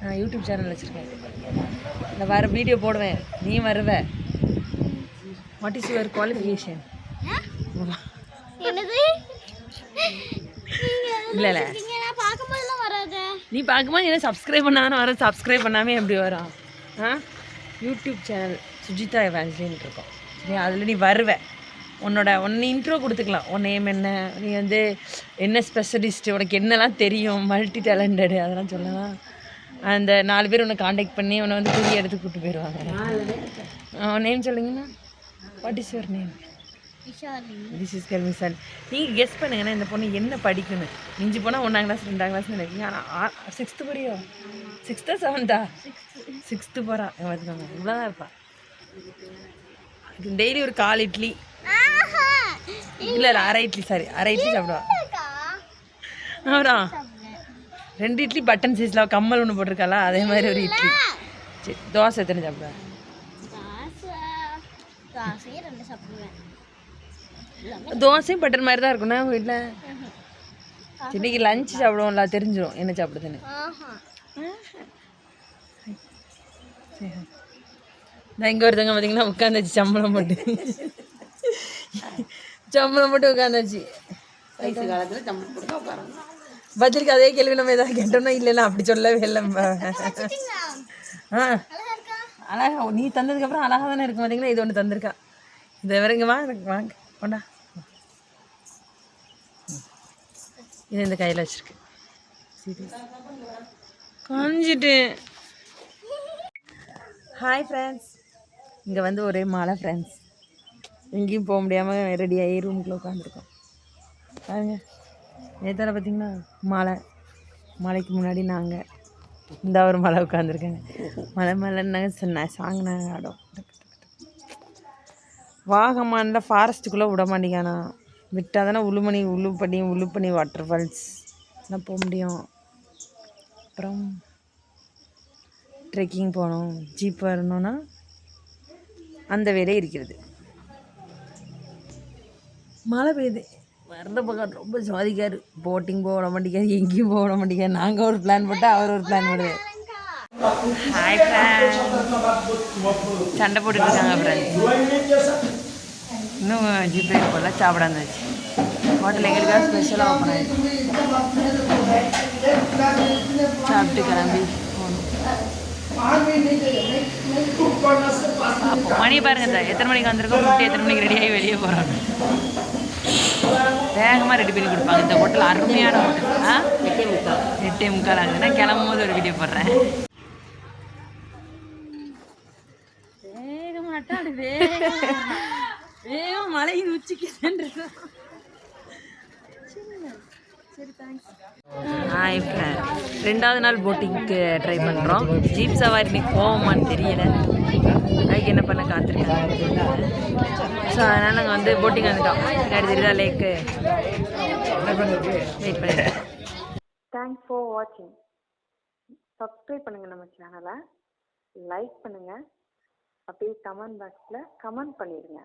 நான் YouTube channel வச்சுருக்கேன். இந்த வர வீடியோ போடுவேன், நீ வருவ. What is your qualification? இல்லை இல்லை, நீ பார்க்கும்போது என்ன சப்ஸ்கிரைப் பண்ணாதானே வரும். சப்ஸ்கிரைப் பண்ணாமல் எப்படி வரும்? யூடியூப் சேனல் சுஜிதா எவாஞ்சலின்னு இருக்கும். சரி, அதில் நீ வருவ. நீ இன்ட்ரோ கொடுத்துக்கலாம். உன் நேம் என்ன, நீ வந்து என்ன ஸ்பெஷலிஸ்ட்டு, உனக்கு என்னெல்லாம் தெரியும், மல்டி டேலண்டடு அதெல்லாம் சொல்லலாம். அந்த 4 பேர் உன்னை காண்டாக்ட் பண்ணி உன்னை வந்து பெரிய இடத்துக்கு கூப்பிட்டு போயிடுவாங்க. நேம் சொல்லுங்கண்ணா. What is your name? This is கல்மிசால். நீங்கள் கெஸ் பண்ணுங்கண்ணா, இந்த பொண்ணு என்ன படிக்கணும். மிஞ்சி போனால் 1ஆம் கிளாஸ் 2ஆம் கிளாஸ் நினைக்கிங்க. ஆனால் 6th படியோ? 6th 7th 6th போகிறா. பார்த்துக்கோங்க, இவ்வளோதான் இருப்பா. டெய்லி ஒரு 4 இட்லி, இல்லை இல்லை 1/2 இட்லி, சாரி 1/2 இட்லி சாப்பிடுவா. அப்புறம் 2 இட்லி பட்டன் சைஸில் கம்மல் ஒன்று போட்டிருக்காளா, அதே மாதிரி ஒரு இட்லி. சரி, தோசை எத்தனை சாப்பிடுவா? தோசையும் பட்டன் மாதிரி தான் இருக்குண்ணா வீட்டில். இன்னைக்கு லஞ்ச் சாப்பிடுவோம்ல, தெரிஞ்சிடும் என்ன சாப்பிடுதுன்னு. நான் இங்கே ஒருத்தவங்க பார்த்தீங்கன்னா உட்காந்துச்சு, சம்பளம் போட்டு உட்காந்தாச்சு. வயசு காலத்தில் சம்பளம் போட்டு உட்காரணும். பதிலுக்கு அதே கேள்வி நம்ம ஏதாவது கேட்டோம்னா இல்லைல்ல அப்படி சொல்லவே இல்லை. அழகா நீ தந்ததுக்கப்புறம் அழகாக தானே இருக்கும். பார்த்தீங்கன்னா இது ஒன்று தந்திருக்கா. இதை வரைங்க வாங்க கொண்டா. இது இந்த கையில் வச்சுருக்கு. காஞ்சிட்டு. ஹாய் ஃப்ரெண்ட்ஸ், இங்கே வந்து ஒரே மழை ஃப்ரெண்ட்ஸ். எங்கேயும் போக முடியாமல் ரெடியாகி ரூமுக்குள்ளே உட்காந்துருக்கோம். பாருங்க, நேற்றால பார்த்தீங்கன்னா மழைக்கு முன்னாடி நாங்கள் இந்த ஒரு மழை உட்காந்துருக்கேங்க. மழைன்னாங்க சாங் நாங்கள் ஆடும். வாகமானில் ஃபாரஸ்ட்டுக்குள்ளே விட மாட்டேங்கானா. விட்டால் தானே உளுப்பண்ணி வாட்டர் ஃபால்ஸ் எல்லாம் போக முடியும். அப்புறம் ட்ரெக்கிங் போகணும், ஜீப் வரணுன்னா அந்த வேலை இருக்கிறது. மழை பெய்யுது, வரத பக்கம் ரொம்ப ஜாதிக்காரு. போட்டிங் போக மாட்டேங்காரு, எங்கேயும் போக மாட்டேங்காரு. நாங்கள் ஒரு பிளான் போட்டால் அவர் ஒரு பிளான் போடுவார். ஹாய் ஃப்ரெண்ட்ஸ், சண்டை போட்டுருக்காங்க ஃப்ரெண்ட்ஸ். இன்னும் ஜிபே போல சாப்பிட வந்துச்சு. ஹோட்டல் எங்களுக்காக ஸ்பெஷலாக ஓப்பன் ஆகிடுச்சு. சாப்பிட்டு கிளம்பி போகணும். மணி பாருங்க சார், எத்தனை மணிக்கு வந்திருக்கோம், முட்டை எத்தனை மணிக்கு ரெடியாகி வெளியே போகிறோம். வேகமாக ரெடி பண்ணி கொடுப்பாங்க. இந்த ஹோட்டல் அருமையான ஹோட்டல். 8:45 ஆகுதுன்னா கிளம்பும் போது ஒரு வீடியோ போடுறேன். வேகமாட்டா வேகம் மழையின் உச்சிக்கு சென்று. ஹாய் ஃப்ரெண்ட், 2வது நாள் போட்டிங்க்கு ட்ரை பண்ணுறோம். ஜீப் சவாரி இன்னைக்கு போவோமான்னு தெரியல. அதுக்கு என்ன பண்ண காத்திருக்கேன். ஸோ அதனால் நாங்கள் வந்து போட்டிங் வந்துட்டோம். பின்னாடி தெரியுதா லேக்கு. வெயிட் பண்ணிடுறேன். தேங்க்ஸ் ஃபார் வாட்சிங். சப்ஸ்கிரைப் பண்ணுங்கள் நம்ம சேனலை, லைக் பண்ணுங்கள், அப்படியே கமெண்ட் பாக்ஸில் கமெண்ட் பண்ணிடுங்க.